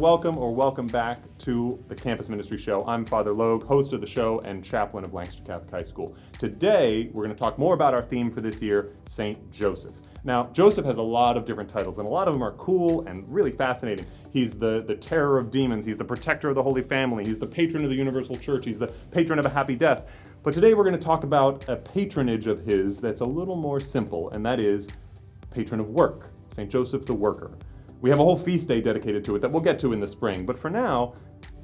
welcome or welcome back to the Campus Ministry Show. I'm Father Logue, host of the show and chaplain of Lancaster Catholic High School. Today, we're going to talk more about our theme for this year, Saint Joseph. Now, Joseph has a lot of different titles, and a lot of them are cool and really fascinating. He's the terror of demons, he's the protector of the Holy Family, he's the patron of the universal church, he's the patron of a happy death. But today we're going to talk about a patronage of his that's a little more simple, and that is patron of work, Saint Joseph the Worker. We have a whole feast day dedicated to it that we'll get to in the spring, but for now,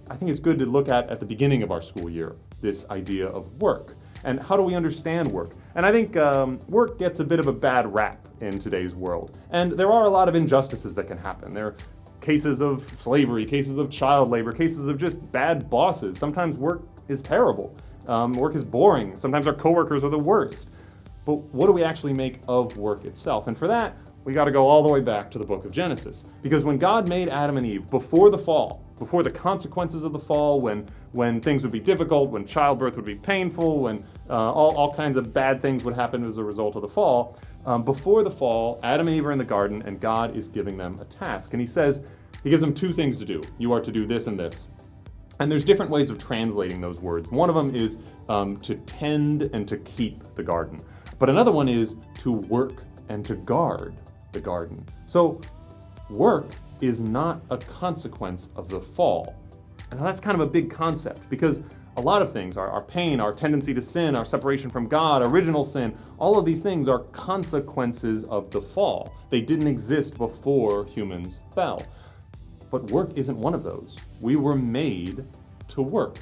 I think it's good to look at the beginning of our school year, this idea of work. And how do we understand work? And I think work gets a bit of a bad rap in today's world. And there are a lot of injustices that can happen. There are cases of slavery, cases of child labor, cases of just bad bosses. Sometimes work is terrible. Work is boring. Sometimes our coworkers are the worst. But what do we actually make of work itself? And for that, we got to go all the way back to the book of Genesis. Because when God made Adam and Eve, before the fall, before the consequences of the fall, when things would be difficult, when childbirth would be painful, when all kinds of bad things would happen as a result of the fall, before the fall, Adam and Eve are in the garden, and God is giving them a task. And he gives them two things to do. You are to do this and this. And there's different ways of translating those words. One of them is to tend and to keep the garden. But another one is to work and to guard the garden. So work is not a consequence of the fall. And that's kind of a big concept, because a lot of things, our pain, our tendency to sin, our separation from God, original sin, all of these things are consequences of the fall. They didn't exist before humans fell. But work isn't one of those. We were made to work.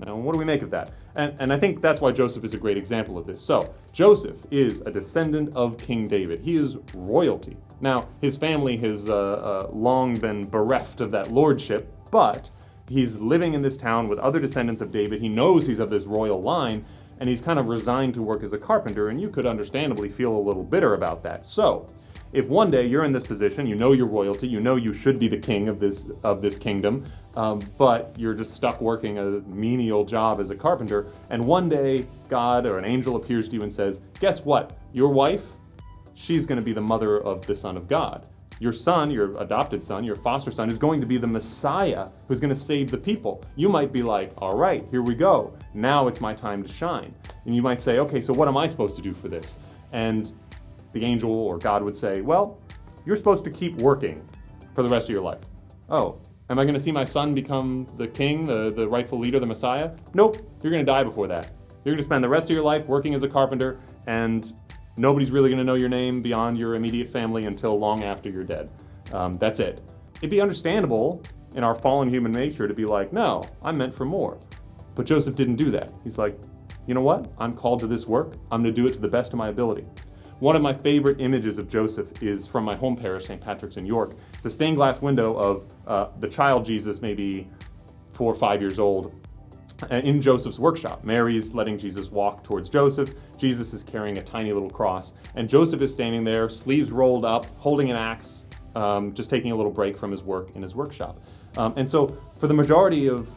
Now, what do we make of that? And I think that's why Joseph is a great example of this. So, Joseph is a descendant of King David. He is royalty. Now, his family has long been bereft of that lordship, but he's living in this town with other descendants of David. He knows he's of this royal line, and he's kind of resigned to work as a carpenter, and you could understandably feel a little bitter about that. So, if one day you're in this position, you know you're royalty, you know you should be the king of this kingdom, but you're just stuck working a menial job as a carpenter, and one day God or an angel appears to you and says, guess what? Your wife, she's going to be the mother of the Son of God. Your son, your adopted son, your foster son, is going to be the Messiah who's going to save the people. You might be like, all right, here we go. Now it's my time to shine. And you might say, okay, so what am I supposed to do for this? And the angel or God would say, well, you're supposed to keep working for the rest of your life. Oh, am I going to see my son become the king, the rightful leader, the Messiah? Nope, you're going to die before that. You're going to spend the rest of your life working as a carpenter, and nobody's really going to know your name beyond your immediate family until long after you're dead. That's it. It'd be understandable in our fallen human nature to be like, no, I'm meant for more. But Joseph didn't do that. He's like, you know what? I'm called to this work. I'm going to do it to the best of my ability. One of my favorite images of Joseph is from my home parish, St. Patrick's in York. It's a stained glass window of the child Jesus, maybe 4 or 5 years old, in Joseph's workshop. Mary's letting Jesus walk towards Joseph. Jesus is carrying a tiny little cross. And Joseph is standing there, sleeves rolled up, holding an axe, just taking a little break from his work in his workshop. And so for the majority of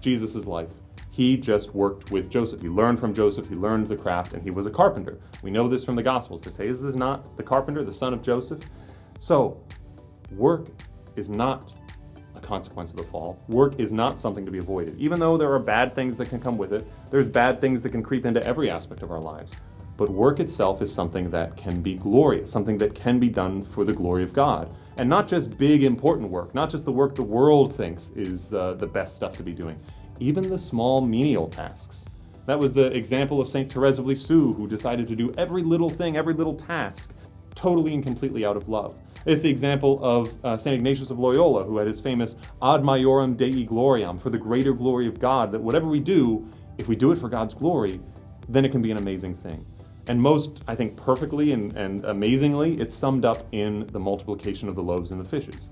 Jesus' life, he just worked with Joseph. He learned from Joseph, he learned the craft, and he was a carpenter. We know this from the Gospels. They say, is this not the carpenter, the son of Joseph? So, work is not a consequence of the fall. Work is not something to be avoided. Even though there are bad things that can come with it, there's bad things that can creep into every aspect of our lives. But work itself is something that can be glorious, something that can be done for the glory of God. And not just big, important work, not just the work the world thinks is the best stuff to be doing. Even the small menial tasks. That was the example of St. Therese of Lisieux, who decided to do every little thing, every little task, totally and completely out of love. It's the example of St. Ignatius of Loyola, who had his famous Ad Maiorem Dei Gloriam, for the greater glory of God, that whatever we do, if we do it for God's glory, then it can be an amazing thing. And most, I think, perfectly and amazingly, it's summed up in the multiplication of the loaves and the fishes.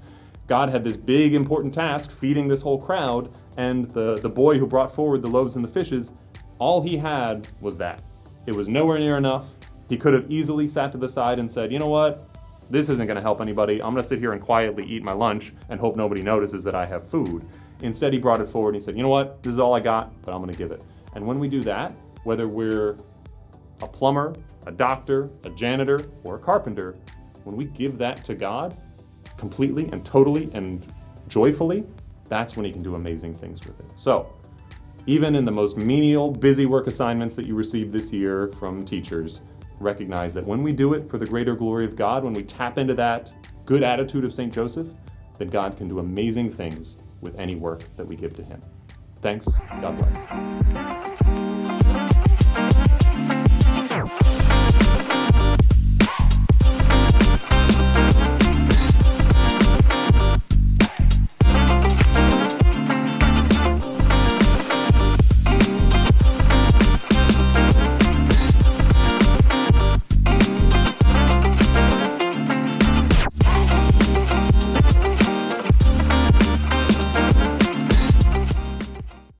God had this big, important task, feeding this whole crowd, and the boy who brought forward the loaves and the fishes, all he had was that. It was nowhere near enough. He could have easily sat to the side and said, you know what? This isn't going to help anybody. I'm going to sit here and quietly eat my lunch and hope nobody notices that I have food. Instead, he brought it forward and he said, you know what? This is all I got, but I'm going to give it. And when we do that, whether we're a plumber, a doctor, a janitor, or a carpenter, when we give that to God completely and totally and joyfully, that's when he can do amazing things with it. So, even in the most menial, busy work assignments that you receive this year from teachers, recognize that when we do it for the greater glory of God, when we tap into that good attitude of St. Joseph, then God can do amazing things with any work that we give to him. Thanks. God bless.